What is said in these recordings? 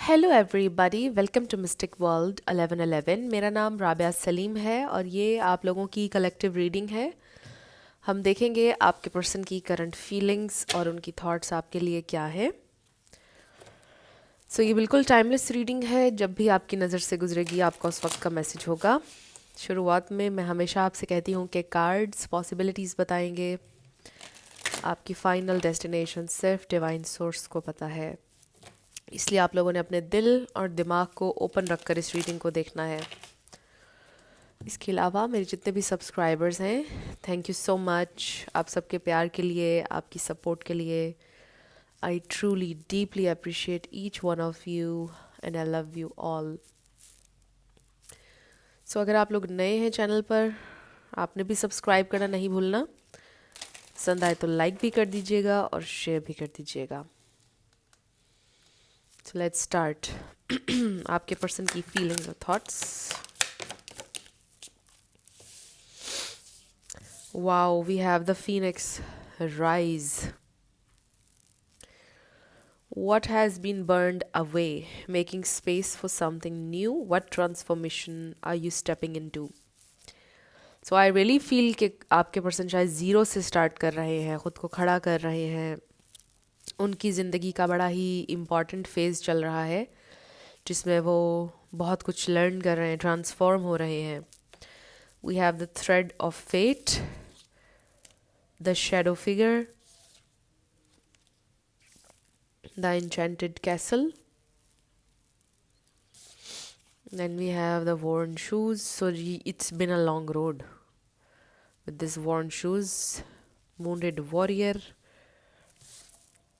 Hello everybody, welcome to mystic world 1111। मेरा नाम राबिया सलीम है और ये आप लोगों की कलेक्टिव रीडिंग है। हम देखेंगे आपके पर्सन की करंट फीलिंग्स और उनकी थॉट्स आपके लिए क्या है। ये बिल्कुल टाइमलेस रीडिंग है। जब भी आपकी नज़र से गुजरेगी आपका उस वक्त का मैसेज होगा। शुरुआत में मैं हमेशा आपसे कहती हूँ कि कार्ड्स पॉसिबिलिटीज़ बताएंगे। आपकी फाइनल डेस्टिनेशन सिर्फ डिवाइन सोर्स को पता है, इसलिए आप लोगों ने अपने दिल और दिमाग को ओपन रखकर इस रीडिंग को देखना है। इसके अलावा मेरे जितने भी सब्सक्राइबर्स हैं, थैंक यू सो मच आप सबके प्यार के लिए, आपकी सपोर्ट के लिए। I truly deeply appreciate each one of you and I love you all. अगर आप लोग नए हैं चैनल पर, आपने भी सब्सक्राइब करना नहीं भूलना। पसंद आए तो लाइक भी कर दीजिएगा और शेयर भी कर दीजिएगा। Let's start. आपके पर्सन की फीलिंग्स और thoughts. Wow, we have the phoenix rise. What has been burned away, making space for something new? What transformation are you stepping into? I really feel कि आपके person शायद zero से start कर रहे हैं, ख़ुद को खड़ा कर रहे हैं। उनकी ज़िंदगी का बड़ा ही इम्पॉर्टेंट फेज़ चल रहा है जिसमें वो बहुत कुछ लर्न कर रहे हैं, ट्रांसफॉर्म हो रहे हैं। We have the thread of fate, the shadow figure, the enchanted castle. Then we have the worn shoes. It's been a long road with this worn shoes. Wounded warrior.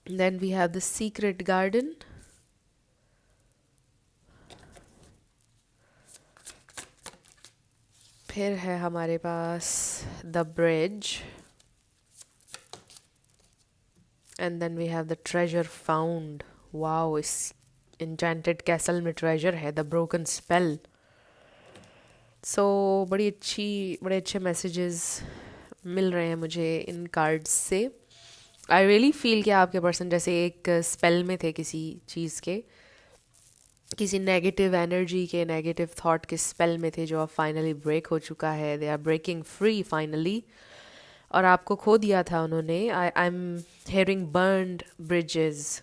Then we have the secret garden. फिर है हमारे पास the bridge. And then we have the treasure found. Wow, इस enchanted castle में treasure है, the broken spell. बड़े अच्छे messages मिल रहे हैं मुझे इन कार्ड्स से। आई रियली फील कि आपके पर्सन जैसे एक स्पेल में थे, किसी चीज़ के, किसी नेगेटिव एनर्जी के, नेगेटिव थॉट के स्पेल में थे, जो अब फाइनली ब्रेक हो चुका है। They are breaking free finally. और आपको खो दिया था उन्होंने। I am hearing burned bridge,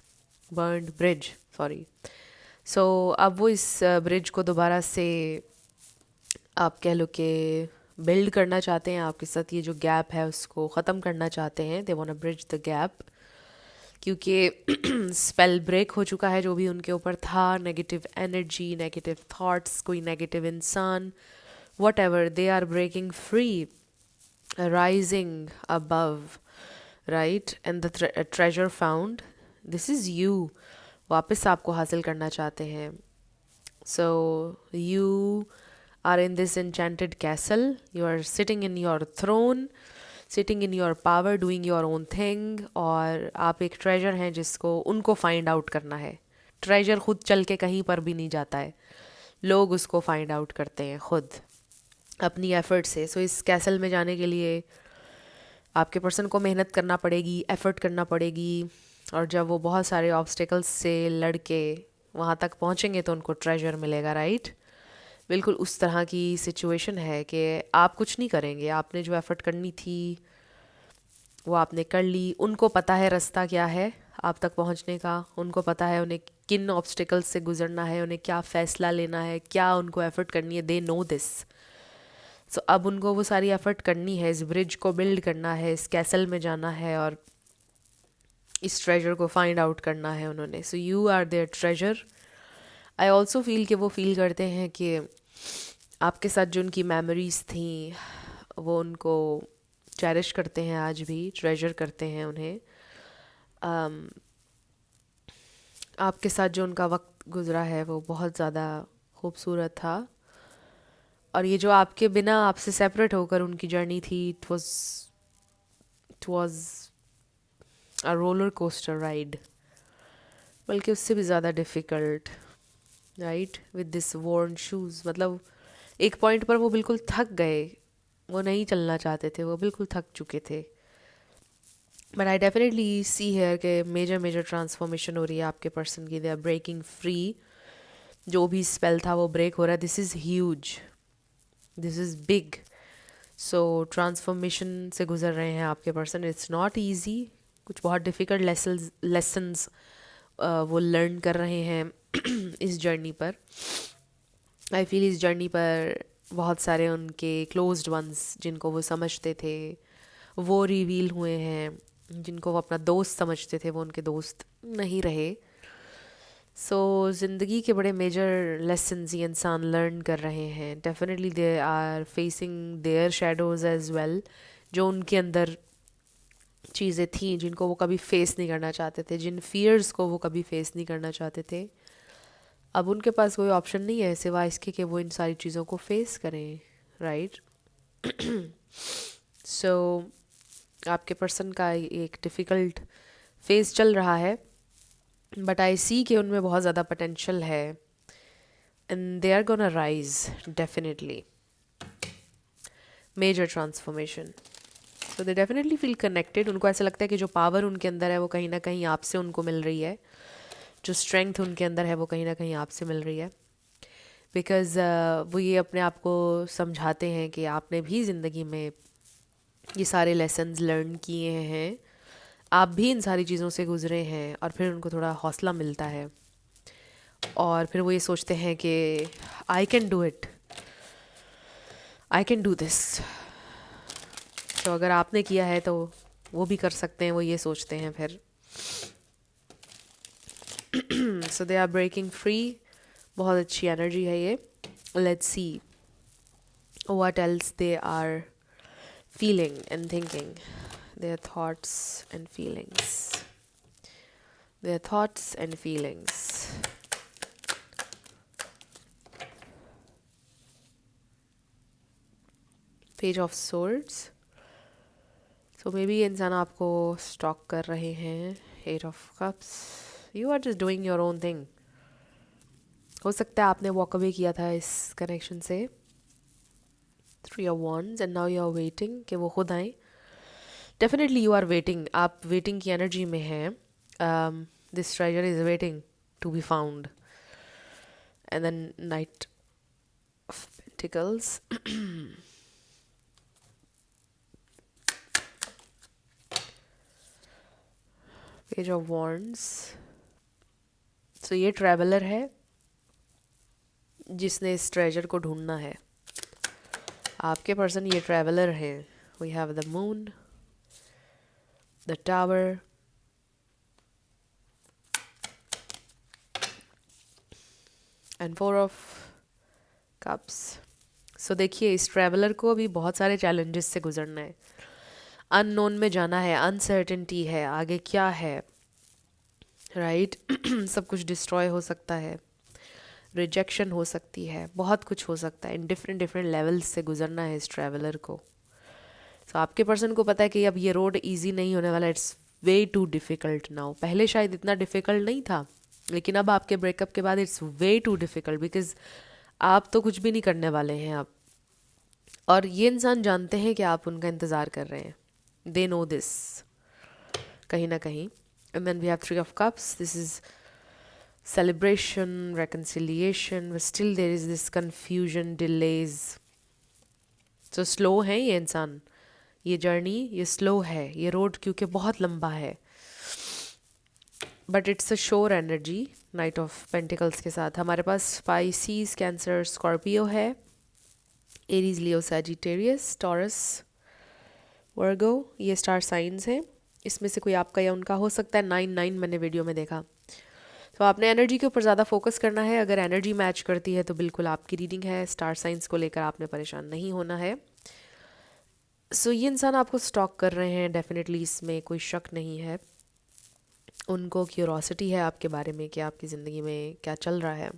sorry. अब वो इस ब्रिज को दोबारा से आप कह लो कि बिल्ड करना चाहते हैं। आपके साथ ये जो गैप है उसको ख़त्म करना चाहते हैं। They want to bridge the gap, क्योंकि स्पेल ब्रेक हो चुका है जो भी उनके ऊपर था। नेगेटिव एनर्जी, नेगेटिव थॉट्स, कोई नेगेटिव इंसान, whatever, they are breaking free, rising above, right. And the treasure found, this is you, वापस आपको हासिल करना चाहते हैं। You are in this enchanted castle. You are sitting in your throne, sitting in your power, doing your own thing. और आप एक treasure हैं जिसको उनको फाइंड आउट करना है। ट्रेजर खुद चल के कहीं पर भी नहीं जाता है, लोग उसको फाइंड आउट करते हैं खुद अपनी एफर्ट से। इस कैसल में जाने के लिए आपके पर्सन को मेहनत करना पड़ेगी, एफर्ट करना पड़ेगी। और जब वो बहुत सारे ऑब्स्टिकल्स से लड़ के वहाँ तक पहुँचेंगे तो उनको ट्रेजर मिलेगा, राइट। बिल्कुल उस तरह की सिचुएशन है कि आप कुछ नहीं करेंगे, आपने जो एफ़र्ट करनी थी वो आपने कर ली। उनको पता है रास्ता क्या है आप तक पहुंचने का, उनको पता है उन्हें किन ऑब्स्टिकल्स से गुजरना है, उन्हें क्या फ़ैसला लेना है, क्या उनको एफ़र्ट करनी है। दे नो दिस। अब उनको वो सारी एफ़र्ट करनी है, इस ब्रिज को बिल्ड करना है, इस कैसल में जाना है और इस ट्रेजर को फाइंड आउट करना है उन्होंने। You are their treasure. I also feel कि वो फील करते हैं कि आपके साथ जो उनकी मेमोरीज़ थी वो उनको चेरिश करते हैं, आज भी ट्रेजर करते हैं उन्हें। आपके साथ जो उनका वक्त गुज़रा है वो बहुत ज़्यादा खूबसूरत था। और ये जो आपके बिना, आपसे सेपरेट होकर उनकी जर्नी थी, it was a roller coaster ride, बल्कि उससे भी ज़्यादा difficult, right. With this worn shoes, मतलब एक पॉइंट पर वो बिल्कुल थक गए, वो नहीं चलना चाहते थे, वो बिल्कुल थक चुके थे। But I definitely see here कि मेजर ट्रांसफॉर्मेशन हो रही है आपके पर्सन की। दे आर ब्रेकिंग फ्री जो भी स्पेल था वो ब्रेक हो रहा है. This is huge, this is big. So transformation से गुजर रहे हैं आपके पर्सन. It's not easy. कुछ बहुत डिफ़िकल्ट लेसन्स वो लर्न कर रहे हैं इस जर्नी पर. आई फील इस जर्नी पर बहुत सारे उनके क्लोज्ड वंस जिनको वो समझते थे वो रिवील हुए हैं. जिनको वो अपना दोस्त समझते थे वो उनके दोस्त नहीं रहे. सो ज़िंदगी के बड़े मेजर लेसन्स ये इंसान लर्न कर रहे हैं. Definitely they are facing their shadows as well. जो उनके अंदर चीज़ें थीं जिनको वो कभी फेस नहीं करना चाहते थे, जिन फियर्स को वो कभी फेस नहीं करना चाहते थे, अब उनके पास कोई ऑप्शन नहीं है सिवाय इसके कि वो इन सारी चीज़ों को फेस करें. राइट. सो आपके पर्सन का एक डिफ़िकल्ट फेज चल रहा है, बट आई सी कि उनमें बहुत ज़्यादा पोटेंशियल है and they are gonna rise definitely. Major transformation. So they definitely feel connected. उनको ऐसा लगता है कि जो पावर उनके अंदर है वो कहीं ना कहीं आपसे उनको मिल रही है. जो स्ट्रेंथ उनके अंदर है वो कहीं ना कहीं आपसे मिल रही है. बिकॉज़ वो ये अपने आप को समझाते हैं कि आपने भी ज़िंदगी में ये सारे लेसन्स लर्न किए हैं, आप भी इन सारी चीज़ों से गुजरे हैं. और फिर उनको थोड़ा हौसला मिलता है और फिर वो ये सोचते हैं कि I can do it, I can do this. तो अगर आपने किया है तो वो भी कर सकते हैं, वो ये सोचते हैं फिर. So they are breaking free. बहुत अच्छी एनर्जी है ये. Let's see what else they are feeling and thinking. Their thoughts and feelings. Their thoughts and feelings. Page of Swords. So maybe ये इंसान आपको स्टॉक कर रहे हैं. Eight of Cups. You are just doing your own thing. हो सकता है आपने वॉक अवे किया था इस कनेक्शन से. Three of Wands and now you are waiting कि वो खुद आए. Definitely you are waiting. आप waiting की energy में हैं. This treasure is waiting to be found. And then Knight of Pentacles. Page of Wands. So ये ट्रैवलर है जिसने इस ट्रेजर को ढूंढना है. आपके पर्सन ये ट्रैवलर है. We have the moon, the tower, and four of cups. So देखिए इस ट्रैवलर को अभी बहुत सारे चैलेंजेस से गुजरना है. अननोन में जाना है, अनसर्टेनिटी है, आगे क्या है. राइट. सब कुछ डिस्ट्रॉय हो सकता है, रिजेक्शन हो सकती है, बहुत कुछ हो सकता है. इन डिफरेंट डिफरेंट लेवल्स से गुजरना है इस ट्रैवलर को. तो आपके पर्सन को पता है कि अब ये रोड इजी नहीं होने वाला. It's way too difficult now. पहले शायद इतना डिफ़िकल्ट नहीं था, लेकिन अब आपके ब्रेकअप के बाद it's way too difficult. Because आप तो कुछ भी नहीं करने वाले हैं अब, और ये इंसान जानते हैं कि आप उनका इंतज़ार कर रहे हैं. दे नो दिस कहीं ना कहीं. And then we have three of cups. This is celebration, reconciliation, but still there is this confusion, delays. So slow है ये इंसान. ये जर्नी ये स्लो है, ये रोड क्योंकि बहुत लंबा है. But it's a sure energy. Night of pentacles के साथ हमारे पास स्पाइसीज, कैंसर, स्कॉर्पियो है, एरीज, लियो, सैजिटेरियस, टॉरस, वर्गो. ये स्टार साइंस हैं. इसमें से कोई आपका या उनका हो सकता है. 9 मैंने वीडियो में देखा. तो आपने एनर्जी के ऊपर ज़्यादा फोकस करना है. अगर एनर्जी मैच करती है तो बिल्कुल आपकी रीडिंग है. स्टार साइंस को लेकर आपने परेशान नहीं होना है. सो ये इंसान आपको स्टॉक कर रहे हैं डेफिनेटली, इसमें कोई शक नहीं है. उनको क्यूरोसिटी है आपके बारे में कि आपकी ज़िंदगी में क्या चल रहा है.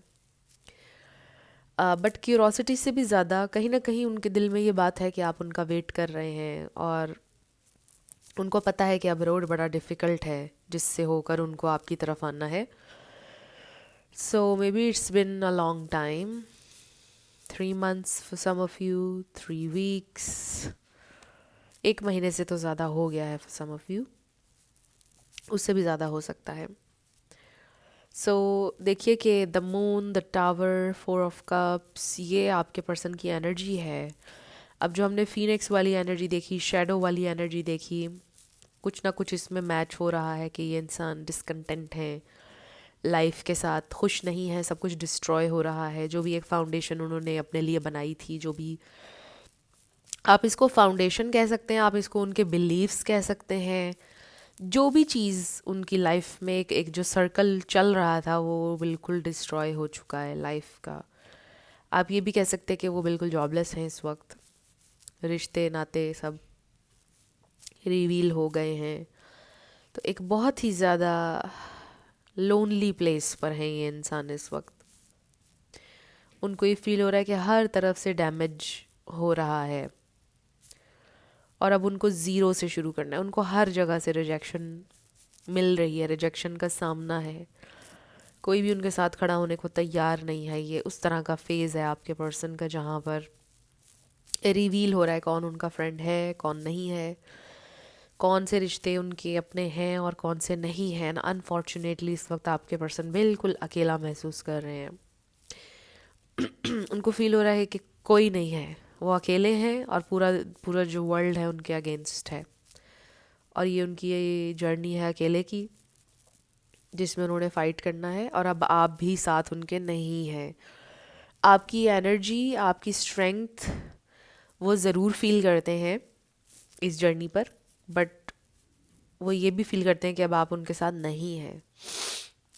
बट क्यूरोसिटी से भी ज़्यादा कहीं ना कहीं उनके दिल में ये बात है कि आप उनका वेट कर रहे हैं, और उनको पता है कि अब रोड बड़ा डिफ़िकल्ट है जिससे होकर उनको आपकी तरफ आना है. So maybe it's been a long time. 3 months for some of you, 3 weeks. 1 महीने से तो ज़्यादा हो गया है for some of you. उससे भी ज़्यादा हो सकता है. सो देखिए कि the moon, the tower, 4 of cups, ये आपके पर्सन की एनर्जी है। अब जो हमने फीनिक्स वाली एनर्जी देखी, शैडो वाली एनर्जी देखी, कुछ ना कुछ इसमें मैच हो रहा है कि ये इंसान डिसकंटेंट है, लाइफ के साथ खुश नहीं है, सब कुछ डिस्ट्रॉय हो रहा है। जो भी एक फाउंडेशन उन्होंने अपने लिए बनाई थी, जो भी आप इसको फाउंडेशन कह सकते हैं, आप इसको उनके बिलीव्स कह सकते हैं, जो भी चीज़ उनकी लाइफ में एक जो सर्कल चल रहा था वो बिल्कुल डिस्ट्रॉय हो चुका है लाइफ का। आप ये भी कह सकते हैं कि वो बिल्कुल जॉबलेस हैं इस वक्त, रिश्ते नाते सब रिवील हो गए हैं। तो एक बहुत ही ज़्यादा लोनली प्लेस पर है ये इंसान इस वक्त। उनको ये फील हो रहा है कि हर तरफ से डैमेज हो रहा है और अब उनको ज़ीरो से शुरू करना है। उनको हर जगह से रिजेक्शन मिल रही है, रिजेक्शन का सामना है, कोई भी उनके साथ खड़ा होने को तैयार नहीं है। ये उस तरह का फेज़ है आपके पर्सन का जहाँ पर रिवील हो रहा है कौन उनका फ्रेंड है, कौन नहीं है, कौन से रिश्ते उनके अपने हैं और कौन से नहीं हैं। अनफॉर्चुनेटली इस वक्त आपके पर्सन बिल्कुल अकेला महसूस कर रहे हैं। उनको फील हो रहा है कि कोई नहीं है, वो अकेले हैं और पूरा पूरा जो वर्ल्ड है उनके अगेंस्ट है। और ये उनकी ये जर्नी है अकेले की, जिसमें उन्होंने फ़ाइट करना है और अब आप भी साथ उनके नहीं हैं। आपकी एनर्जी, आपकी स्ट्रेंथ वो ज़रूर फील करते हैं इस जर्नी पर, बट वो ये भी फील करते हैं कि अब आप उनके साथ नहीं हैं,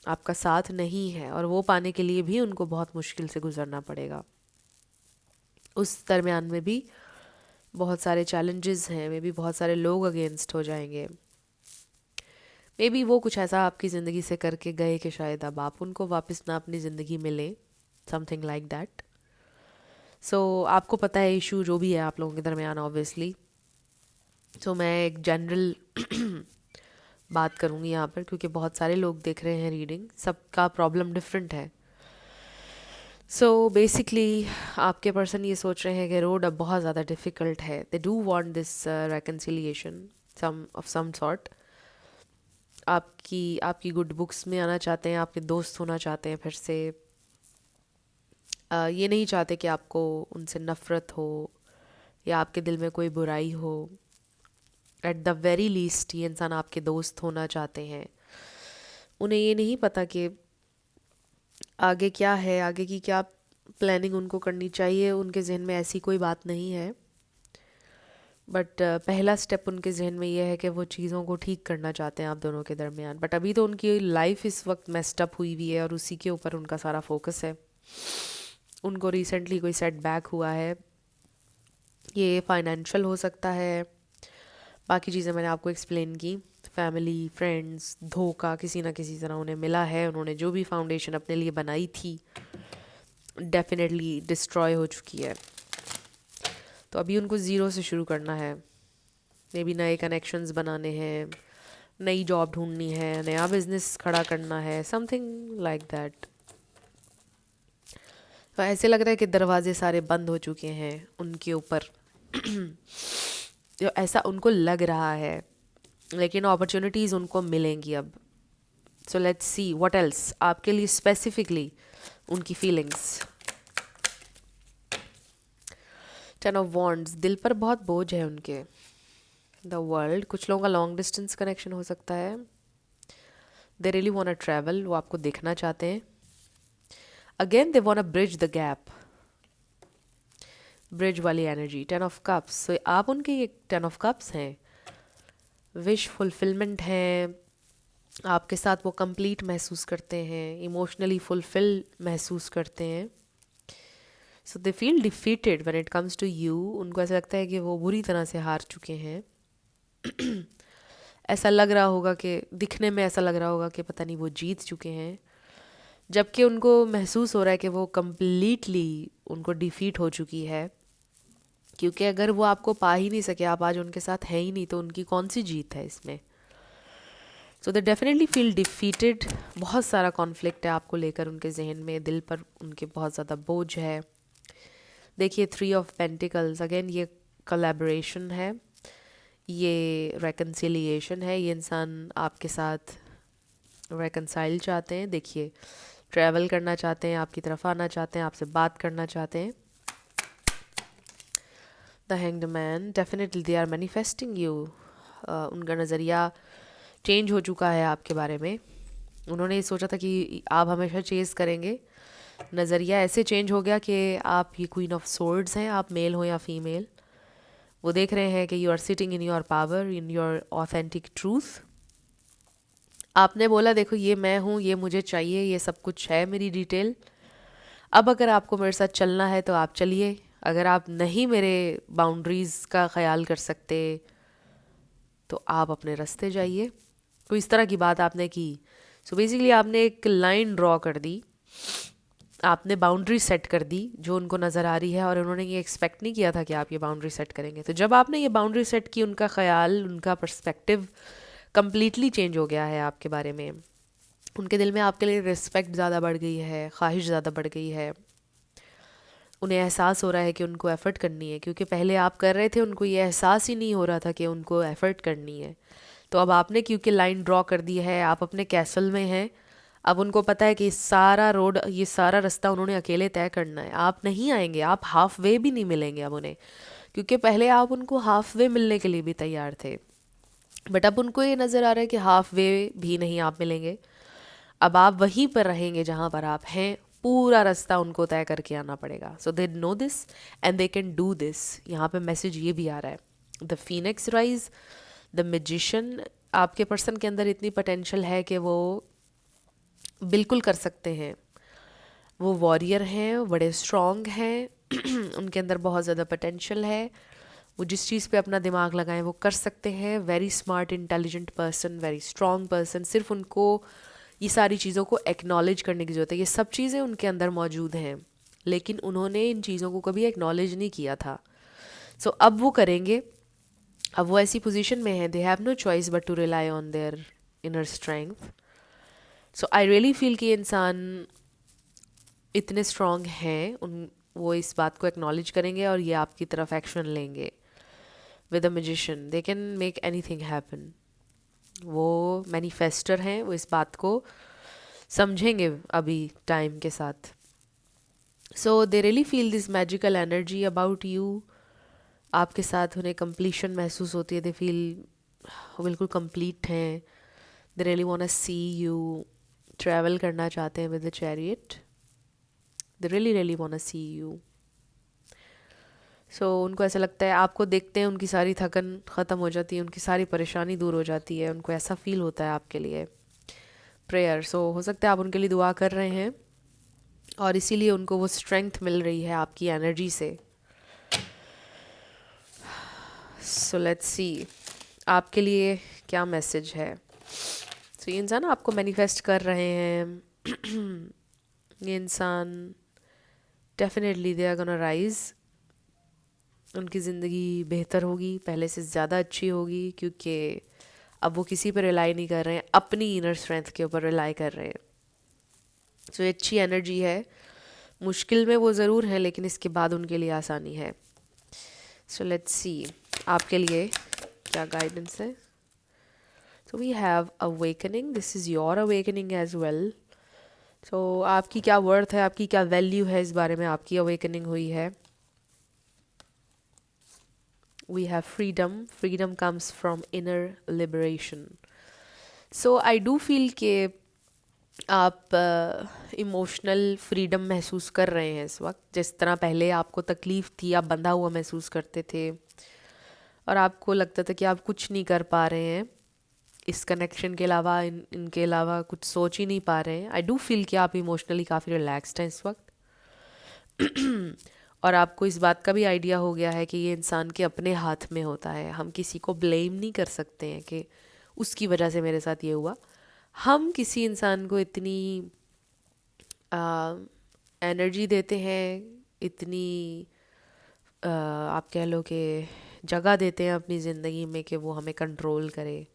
आपका साथ नहीं है, और वो पाने के लिए भी उनको बहुत मुश्किल से गुजरना पड़ेगा। उस दरमियान में भी बहुत सारे चैलेंजेस हैं, मे बी बहुत सारे लोग अगेंस्ट हो जाएंगे, मे बी वो कुछ ऐसा आपकी ज़िंदगी से करके गए कि शायद अब आप उनको वापस ना अपनी ज़िंदगी में लें, समथिंग लाइक दैट। सो आपको पता है इशू जो भी है आप लोगों के दरमियान ऑब्वियसली। सो मैं एक जनरल बात करूँगी यहाँ पर, क्योंकि बहुत सारे लोग देख रहे हैं रीडिंग, सबका प्रॉब्लम डिफरेंट है। सो बेसिकली आपके पर्सन ये सोच रहे हैं कि रोड अब बहुत ज़्यादा डिफ़िकल्ट है। They do want this reconciliation some of some sort. आपकी आपकी गुड बुक्स में आना चाहते हैं, आपके दोस्त होना चाहते हैं फिर से। ये नहीं चाहते कि आपको उनसे नफ़रत हो या आपके दिल में कोई बुराई हो। एट द वेरी लीस्ट ये इंसान आपके दोस्त होना चाहते हैं। उन्हें ये नहीं पता कि आगे क्या है, आगे की क्या प्लानिंग उनको करनी चाहिए। उनके जहन में ऐसी कोई बात नहीं है, बट पहला स्टेप उनके जहन में ये है कि वो चीज़ों को ठीक करना चाहते हैं आप दोनों के दरमियान। बट अभी तो उनकी लाइफ इस वक्त मेस्ड अप हुई हुई है और उसी के ऊपर उनका सारा फोकस है। उनको रिसेंटली कोई सेटबैक हुआ है, ये फाइनेंशियल हो सकता है, बाकी चीज़ें मैंने आपको एक्सप्लेन की। फैमिली, फ्रेंड्स, धोखा किसी ना किसी तरह उन्हें मिला है। उन्होंने जो भी फाउंडेशन अपने लिए बनाई थी डेफिनेटली डिस्ट्रॉय हो चुकी है। तो अभी उनको ज़ीरो से शुरू करना है। मे बी नए कनेक्शंस बनाने हैं, नई जॉब ढूंढनी है, नया बिजनेस खड़ा करना है, समथिंग लाइक दैट। तो ऐसे लग रहा है कि दरवाजे सारे बंद हो चुके हैं उनके ऊपर जो ऐसा उनको लग रहा है, लेकिन अपॉर्चुनिटीज़ उनको मिलेंगी अब। So let's see what else आपके लिए स्पेसिफिकली उनकी फीलिंग्स। 10 ऑफ वॉन्ड्स, दिल पर बहुत बोझ है उनके। द वर्ल्ड, कुछ लोगों का लॉन्ग डिस्टेंस कनेक्शन हो सकता है। They really want to travel, वो आपको देखना चाहते हैं। Again they want to bridge the gap, bridge वाली एनर्जी। 10 ऑफ कप्स, so आप उनके ये 10 ऑफ कप्स हैं, विश फुलफिलमेंट है, आपके साथ वो कंप्लीट महसूस करते हैं, इमोशनली फुलफिल महसूस करते हैं। So they feel defeated when it comes to you. उनको ऐसा लगता है कि वो बुरी तरह से हार चुके हैं। ऐसा लग रहा होगा कि दिखने में ऐसा लग रहा होगा कि पता नहीं वो जीत चुके हैं, जबकि उनको महसूस हो रहा है कि वो कम्प्लीटली उनको डिफीट हो चुकी है। क्योंकि अगर वो आपको पा ही नहीं सके, आप आज उनके साथ है ही नहीं, तो उनकी कौन सी जीत है इसमें। सो दे डेफिनेटली फील डिफीटेड। बहुत सारा कॉन्फ्लिक्ट है आपको लेकर उनके जहन में, दिल पर उनके बहुत ज़्यादा बोझ है। देखिए 3 ऑफ पेंटिकल्स, अगेन ये कोलैबोरेशन है, ये रेकन्सिलिएशन है। ये इंसान आपके साथ रेकनसाइल चाहते हैं, देखिए ट्रैवल करना चाहते हैं, आपकी तरफ आना चाहते हैं, आपसे बात करना चाहते हैं। The hanged man, definitely they are manifesting you. उनका नज़रिया चेंज हो चुका है आपके बारे में। उन्होंने ये सोचा था कि आप हमेशा चेज़ करेंगे, नज़रिया ऐसे चेंज हो गया कि आप ये क्वीन ऑफ सोर्ड्स हैं, आप मेल हो या फीमेल। वो देख रहे हैं कि you are sitting in your power, in your authentic truth. आपने बोला देखो ये मैं हूँ, ये मुझे चाहिए, ये सब कुछ है मेरी डिटेल। अब अगर आपको मेरे साथ चलना है तो आप चलिए, अगर आप नहीं मेरे बाउंड्रीज़ का ख्याल कर सकते तो आप अपने रास्ते जाइए। तो इस तरह की बात आपने की। सो बेसिकली आपने एक लाइन ड्रॉ कर दी, आपने बाउंड्री सेट कर दी जो उनको नज़र आ रही है, और उन्होंने ये एक्सपेक्ट नहीं किया था कि आप ये बाउंड्री सेट करेंगे। तो जब आपने ये बाउंड्री सेट की, उनका ख्याल, उनका पर्सपेक्टिव कम्प्लीटली चेंज हो गया है आपके बारे में। उनके दिल में आपके लिए रिस्पेक्ट ज़्यादा बढ़ गई है, ख्वाहिश ज़्यादा बढ़ गई है। उन्हें एहसास हो रहा है कि उनको एफ़र्ट करनी है, क्योंकि पहले आप कर रहे थे, उनको ये एहसास ही नहीं हो रहा था कि उनको एफ़र्ट करनी है। तो अब आपने क्योंकि लाइन ड्रॉ कर दी है, आप अपने कैसल में हैं, अब उनको पता है कि सारा रोड, ये सारा रास्ता उन्होंने अकेले तय करना है। आप नहीं आएंगे, आप हाफ वे भी नहीं मिलेंगे अब उन्हें, क्योंकि पहले आप उनको हाफ वे मिलने के लिए भी तैयार थे, बट अब उनको ये नज़र आ रहा है कि हाफ वे भी नहीं आप मिलेंगे। अब आप वहीं पर रहेंगे जहाँ पर आप हैं, पूरा रास्ता उनको तय करके आना पड़ेगा। So they know this and they can do this. यहाँ पे मैसेज ये भी आ रहा है, the phoenix rise, the magician. आपके पर्सन के अंदर इतनी पोटेंशियल है कि वो बिल्कुल कर सकते हैं। वो वॉरियर हैं, बड़े स्ट्रॉन्ग हैं उनके अंदर बहुत ज़्यादा पोटेंशियल है। वो जिस चीज़ पे अपना दिमाग लगाएं वो कर सकते हैं। Very smart, intelligent person, very strong person. सिर्फ उनको ये सारी चीज़ों को एक्नॉलेज करने की ज़रूरत है। ये सब चीज़ें उनके अंदर मौजूद हैं, लेकिन उन्होंने इन चीज़ों को कभी एक्नॉलेज नहीं किया था। सो अब वो करेंगे। अब वो ऐसी पोजीशन में है, they have no choice but to rely on their inner strength. So I really feel कि इंसान इतने स्ट्रॉन्ग हैं, उन वो इस बात को एक्नॉलेज करेंगे और ये आपकी तरफ एक्शन लेंगे। With a magician they can make anything happen. वो मैनिफेस्टर हैं, वो इस बात को समझेंगे अभी टाइम के साथ। So they really feel this magical energy about you. आपके साथ उन्हें कंप्लीशन महसूस होती है, दे फील बिल्कुल कंप्लीट हैं। They really want to see you. Travel करना चाहते हैं with the chariot. They really really want to see you. So उनको ऐसा लगता है, आपको देखते हैं उनकी सारी थकन ख़त्म हो जाती है, उनकी सारी परेशानी दूर हो जाती है, उनको ऐसा फील होता है आपके लिए। प्रेयर, सो हो सकता है आप उनके लिए दुआ कर रहे हैं और इसीलिए उनको वो स्ट्रेंथ मिल रही है आपकी एनर्जी से। सो लेट्स सी आपके लिए क्या मैसेज है। सो ये इंसान आपको मैनिफेस्ट कर रहे हैं। ये इंसान definitely they are gonna rise. उनकी ज़िंदगी बेहतर होगी, पहले से ज़्यादा अच्छी होगी, क्योंकि अब वो किसी पर रिलाई नहीं कर रहे हैं, अपनी इनर स्ट्रेंथ के ऊपर रिलाई कर रहे हैं। सो ये अच्छी एनर्जी है। मुश्किल में वो ज़रूर है, लेकिन इसके बाद उनके लिए आसानी है। सो लेट्स सी आपके लिए क्या गाइडेंस है। So we have awakening, this is your awakening as well. So आपकी क्या वर्थ है, आपकी क्या वैल्यू है, इस बारे में आपकी अवेकनिंग हुई है। We have freedom. Freedom comes from inner liberation. So I do feel कि आप इमोशनल फ्रीडम महसूस कर रहे हैं इस वक्त। जिस तरह पहले आपको तकलीफ़ थी, आप बंधा हुआ महसूस करते थे और आपको लगता था कि आप कुछ नहीं कर पा रहे हैं इस कनेक्शन के अलावा, इनके अलावा कुछ सोच ही नहीं पा रहे हैं। आई डू फील कि आप इमोशनली काफ़ी रिलैक्सड हैं इस वक्त। और आपको इस बात का भी आइडिया हो गया है कि ये इंसान के अपने हाथ में होता है। हम किसी को ब्लेम नहीं कर सकते हैं कि उसकी वजह से मेरे साथ ये हुआ। हम किसी इंसान को इतनी एनर्जी देते हैं, इतनी आप कह लो कि जगह देते हैं अपनी ज़िंदगी में कि वो हमें कंट्रोल करे।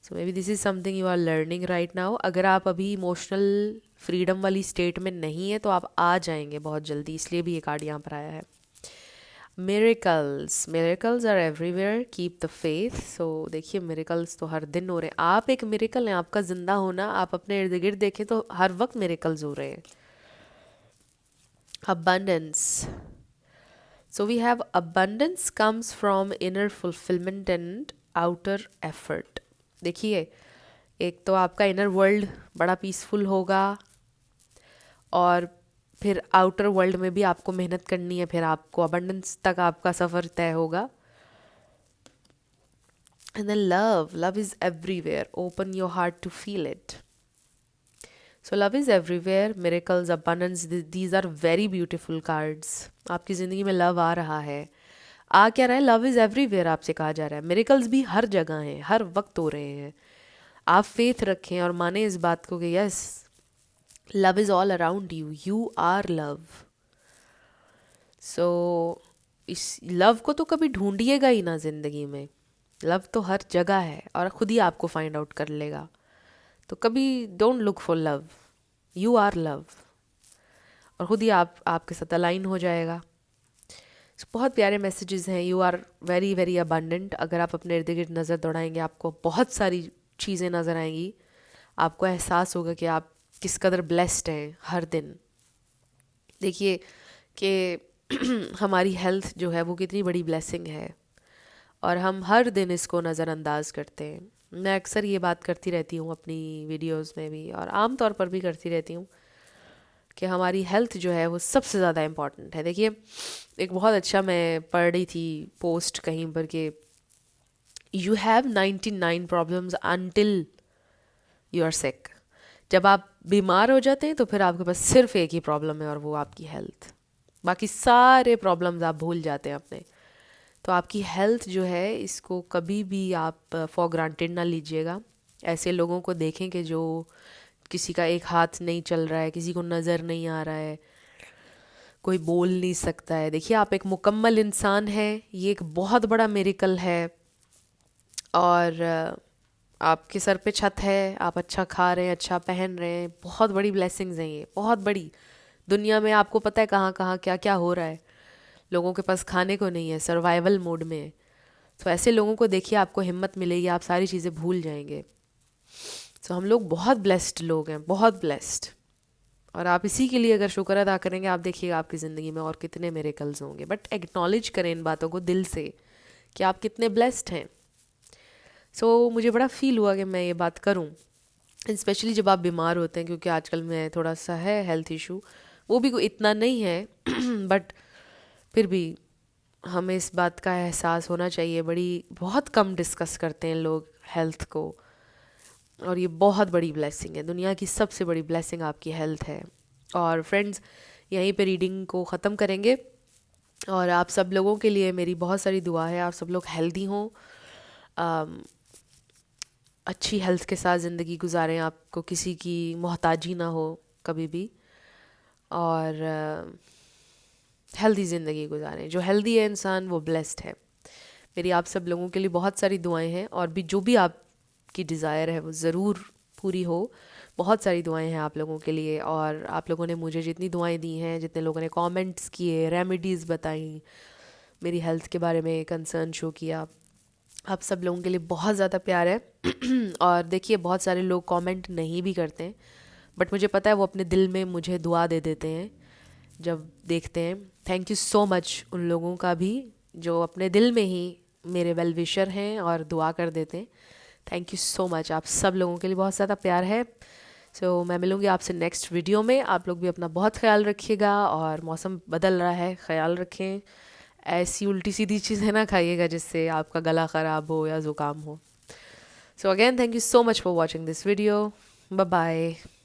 So maybe this is something you are learning right now. अगर आप अभी इमोशनल फ्रीडम वाली स्टेट में नहीं है तो आप आ जाएंगे बहुत जल्दी, इसलिए भी ये कार्ड यहाँ पर आया है। Miracles, miracles are everywhere, keep the faith. So देखिए मिरेकल्स तो हर दिन हो रहे हैं, आप एक मिरेकल हैं, आपका जिंदा होना, आप अपने इर्द गिर्द देखें तो हर वक्त मिरेकल्स हो रहे हैं। abundance, so we have abundance comes from inner fulfillment and outer effort। देखिए एक तो आपका इनर वर्ल्ड बड़ा पीसफुल होगा, और फिर आउटर वर्ल्ड में भी आपको मेहनत करनी है, फिर आपको अबंडेंस तक आपका सफ़र तय होगा। And then love, love is everywhere, open your heart to feel it. So love is everywhere, miracles, abundance, these are very beautiful cards. आपकी ज़िंदगी में लव आ रहा है, आ क्या रहा है, लव इज़ एवरीवेयर आपसे कहा जा रहा है। मिरेकल्स भी हर जगह हैं, हर वक्त हो रहे हैं। आप फेथ रखें और माने इस बात को कि yes, love is all around you, you are love. So इस लव को तो कभी ढूंढिएगा ही ना ज़िंदगी में, लव तो हर जगह है और ख़ुद ही आपको फाइंड आउट कर लेगा। तो कभी don't look for love, you are love, और ख़ुद ही आपके साथ अलाइन हो जाएगा। बहुत प्यारे मैसेजेस हैं। You are very very abundant. अगर आप अपने इर्द गिर्द नज़र दौड़ाएंगे आपको बहुत सारी चीज़ें नज़र आएंगी, आपको एहसास होगा कि आप किस कदर ब्लेस्ड हैं हर दिन। देखिए कि हमारी हेल्थ जो है वो कितनी बड़ी ब्लेसिंग है, और हम हर दिन इसको नज़रअंदाज करते हैं। मैं अक्सर ये बात करती रहती हूँ अपनी वीडियोस में भी, और आम तौर पर भी करती रहती हूँ कि हमारी हेल्थ जो है वो सबसे ज़्यादा इम्पॉर्टेंट है। देखिए एक बहुत अच्छा मैं पढ़ रही थी पोस्ट कहीं पर कि you have 99 problems until you are sick. जब आप बीमार हो जाते हैं तो फिर आपके पास सिर्फ एक ही प्रॉब्लम है, और वो आपकी हेल्थ। बाकी सारे प्रॉब्लम्स आप भूल जाते हैं अपने। तो आपकी हेल्थ जो है इसको कभी भी आप फॉर ग्रांटेड ना लीजिएगा। ऐसे लोगों को देखें कि जो किसी का एक हाथ नहीं चल रहा है, किसी को नज़र नहीं आ रहा है, कोई बोल नहीं सकता है। देखिए आप एक मुकम्मल इंसान हैं, ये एक बहुत बड़ा मिरेकल है। और आपके सर पे छत है, आप अच्छा खा रहे हैं, अच्छा पहन रहे हैं, बहुत बड़ी ब्लेसिंग्स हैं ये, बहुत बड़ी। दुनिया में आपको पता है कहाँ कहाँ क्या क्या हो रहा है, लोगों के पास खाने को नहीं है, सर्वाइवल मोड में है। तो ऐसे लोगों को देखिए, आपको हिम्मत मिलेगी, आप सारी चीज़ें भूल जाएंगे। तो हम लोग बहुत ब्लेस्ड लोग हैं, बहुत ब्लेस्ड। और आप इसी के लिए अगर शुक्र अदा करेंगे, आप देखिएगा आपकी ज़िंदगी में और कितने मिरेकल्स होंगे। बट एक्नॉलेज करें इन बातों को दिल से कि आप कितने ब्लेस्ड हैं। सो मुझे बड़ा फील हुआ कि मैं ये बात करूं, स्पेशली जब आप बीमार होते हैं, क्योंकि आजकल में थोड़ा सा है हेल्थ इशू, वो भी कोई इतना नहीं है बट फिर भी हमें इस बात का एहसास होना चाहिए। बहुत कम डिस्कस करते हैं लोग हेल्थ को, और ये बहुत बड़ी ब्लेसिंग है, दुनिया की सबसे बड़ी ब्लेसिंग आपकी हेल्थ है। और फ्रेंड्स, यहीं पे रीडिंग को ख़त्म करेंगे, और आप सब लोगों के लिए मेरी बहुत सारी दुआ है, आप सब लोग हेल्दी हों, अच्छी हेल्थ के साथ ज़िंदगी गुजारें, आपको किसी की मोहताजी ना हो कभी भी, और हेल्दी ज़िंदगी गुजारें। जो हेल्दी है इंसान वो ब्लेस्ड है। मेरी आप सब लोगों के लिए बहुत सारी दुआएं हैं, और भी जो भी आपकी डिज़ायर है वो ज़रूर पूरी हो। बहुत सारी दुआएं हैं आप लोगों के लिए, और आप लोगों ने मुझे जितनी दुआएं दी हैं, जितने लोगों ने कमेंट्स किए, रेमेडीज़ बताई, मेरी हेल्थ के बारे में कंसर्न शो किया, आप सब लोगों के लिए बहुत ज़्यादा प्यार है। और देखिए बहुत सारे लोग कमेंट नहीं भी करते हैं, बट मुझे पता है वो अपने दिल में मुझे दुआ दे देते हैं जब देखते हैं। थैंक यू सो मच उन लोगों का भी जो अपने दिल में ही मेरे वेल विशर हैं और दुआ कर देते हैं। थैंक यू सो मच, आप सब लोगों के लिए बहुत ज़्यादा प्यार है। सो मैं मिलूँगी आपसे नेक्स्ट वीडियो में। आप लोग भी अपना बहुत ख्याल रखिएगा, और मौसम बदल रहा है, ख्याल रखें। ऐसी उल्टी सीधी चीज़ें ना खाइएगा जिससे आपका गला ख़राब हो या ज़ुकाम हो। So again thank you so much for watching this video. Bye bye.